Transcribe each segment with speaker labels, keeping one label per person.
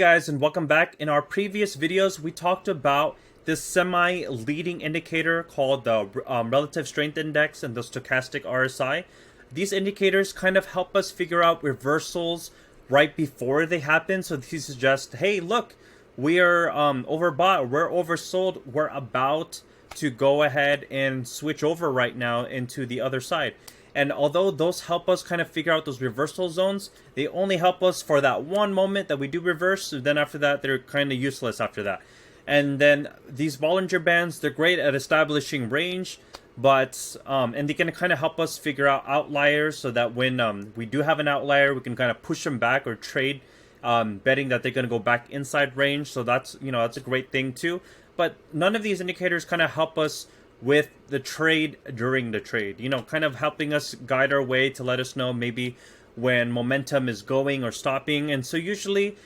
Speaker 1: Guys, and welcome back. In our previous videos we talked about this semi-leading indicator called the relative strength index and the stochastic RSI. These indicators kind of help us figure out reversals right before they happen. So these suggest, hey, look, we are overbought, we're oversold, we're about to go ahead and switch over right now into the other side. And although those help us kind of figure out those reversal zones, they only help us for that one moment that we do reverse. So then after that, they're kind of useless after that. And then these Bollinger Bands, they're great at establishing range, but and they can kind of help us figure out outliers so that when we do have an outlier, we can kind of push them back or trade, betting that they're going to go back inside range. So that's, that's a great thing too. But none of these indicators kind of help us with the trade during the trade, kind of helping us guide our way to let us know maybe when momentum is going or stopping. And so usually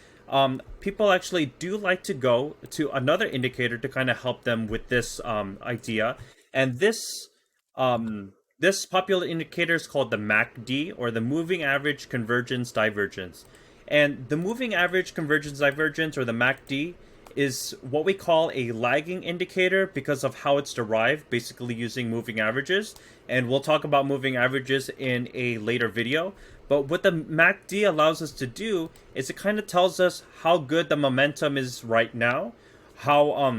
Speaker 1: people actually do like to go to another indicator to kind of help them with this idea. And this popular indicator is called the MACD, or the moving average convergence divergence. And the moving average convergence divergence, or the MACD, is what we call a lagging indicator because of how it's derived, basically using moving averages. And we'll talk about moving averages in a later video. But what the MACD allows us to do is it kind of tells us how good the momentum is right now, how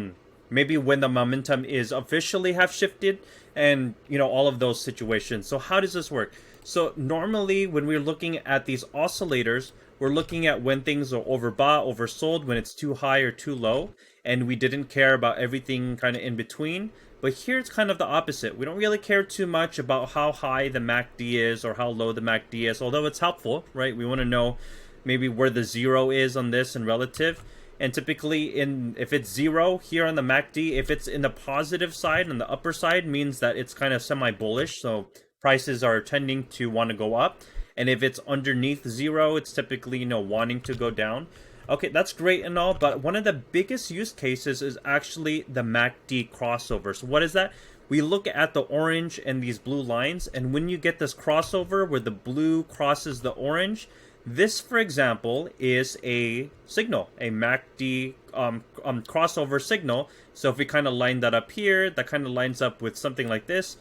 Speaker 1: maybe when the momentum is officially have shifted, and all of those situations. So how does this work? So normally when we're looking at these oscillators, we're looking at when things are overbought, oversold, when it's too high or too low, and we didn't care about everything kind of in between. But here it's kind of the opposite. We don't really care too much about how high the MACD is or how low the MACD is, although it's helpful, right? We want to know maybe where the zero is on this and relative. And typically, if it's zero here on the MACD, if it's in the positive side, on the upper side, means that it's kind of semi-bullish, so prices are tending to want to go up. And if it's underneath zero, it's typically, wanting to go down. Okay, that's great and all, but one of the biggest use cases is actually the MACD crossover. So what is that? We look at the orange and these blue lines, and when you get this crossover where the blue crosses the orange, this, for example, is a signal, a MACD crossover signal. So if we kind of line that up here, that kind of lines up with something like this.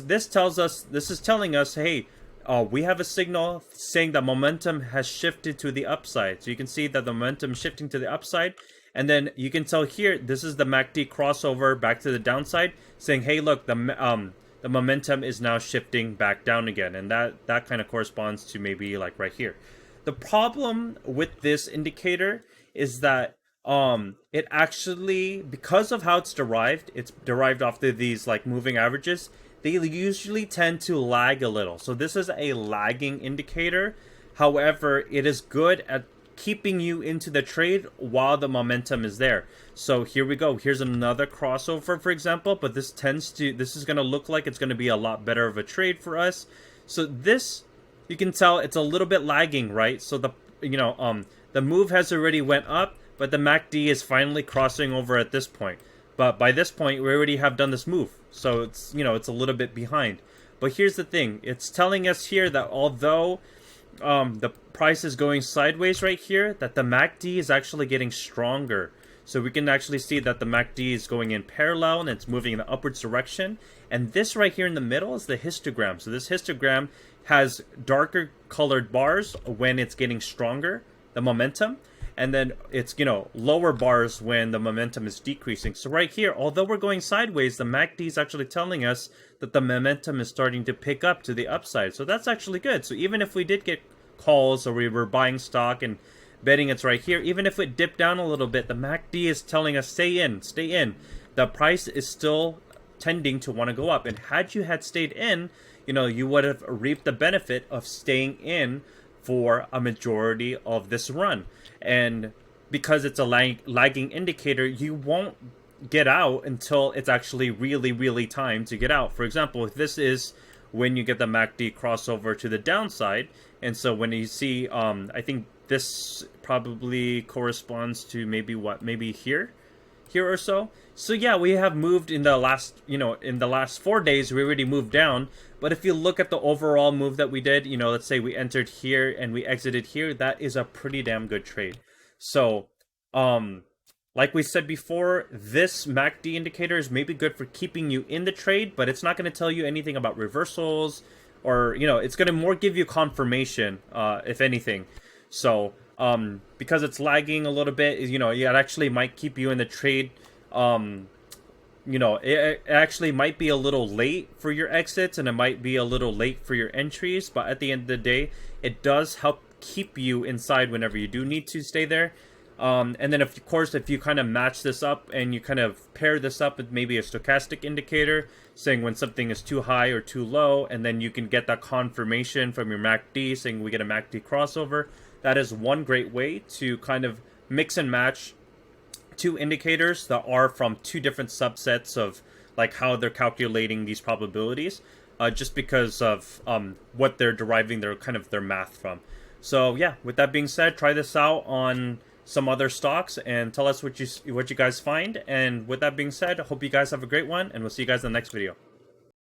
Speaker 1: This is telling us, hey, we have a signal saying that momentum has shifted to the upside. So you can see that the momentum is shifting to the upside. And then you can tell here, this is the MACD crossover back to the downside, saying, hey, look, the momentum is now shifting back down again. And that kind of corresponds to maybe like right here. The problem with this indicator is that it actually, because of how it's derived off of these like moving averages, they usually tend to lag a little. So this is a lagging indicator. However, it is good at keeping you into the trade while the momentum is there. So here we go. Here's another crossover, for example, but this is going to look like it's going to be a lot better of a trade for us. So this, you can tell it's a little bit lagging, right? So the move has already went up, but the MACD is finally crossing over at this point. But by this point, we already have done this move. So it's, it's a little bit behind. But here's the thing. It's telling us here that although the price is going sideways right here, that the MACD is actually getting stronger. So we can actually see that the MACD is going in parallel and it's moving in the upwards direction. And this right here in the middle is the histogram. So this histogram has darker colored bars when it's getting stronger, the momentum. And then it's, lower bars when the momentum is decreasing. So right here, although we're going sideways, the MACD is actually telling us that the momentum is starting to pick up to the upside. So that's actually good. So even if we did get calls or we were buying stock and betting it's right here, even if it dipped down a little bit, the MACD is telling us stay in. The price is still tending to want to go up. And had you had stayed in, you would have reaped the benefit of staying in for a majority of this run. And because it's a lagging indicator, you won't get out until it's actually really, really time to get out. For example, if this is when you get the MACD crossover to the downside, and so when you see, I think this probably corresponds to maybe here or so. So yeah, we have moved in the last 4 days, we already moved down. But if you look at the overall move that we did, let's say we entered here and we exited here, that is a pretty damn good trade. So Like we said before, this MACD indicator is maybe good for keeping you in the trade, but it's not going to tell you anything about reversals, or it's going to more give you confirmation, if anything. So because it's lagging a little bit, it actually might keep you in the trade. It actually might be a little late for your exits, and it might be a little late for your entries, but at the end of the day, it does help keep you inside whenever you do need to stay there. And then, of course, if you kind of match this up and you kind of pair this up with maybe a stochastic indicator saying when something is too high or too low, and then you can get that confirmation from your MACD saying we get a MACD crossover, that is one great way to kind of mix and match two indicators that are from two different subsets of like how they're calculating these probabilities, just because of what they're deriving their math from. So yeah, with that being said, try this out on some other stocks and tell us what you guys find. And with that being said, I hope you guys have a great one, and we'll see you guys in the next video.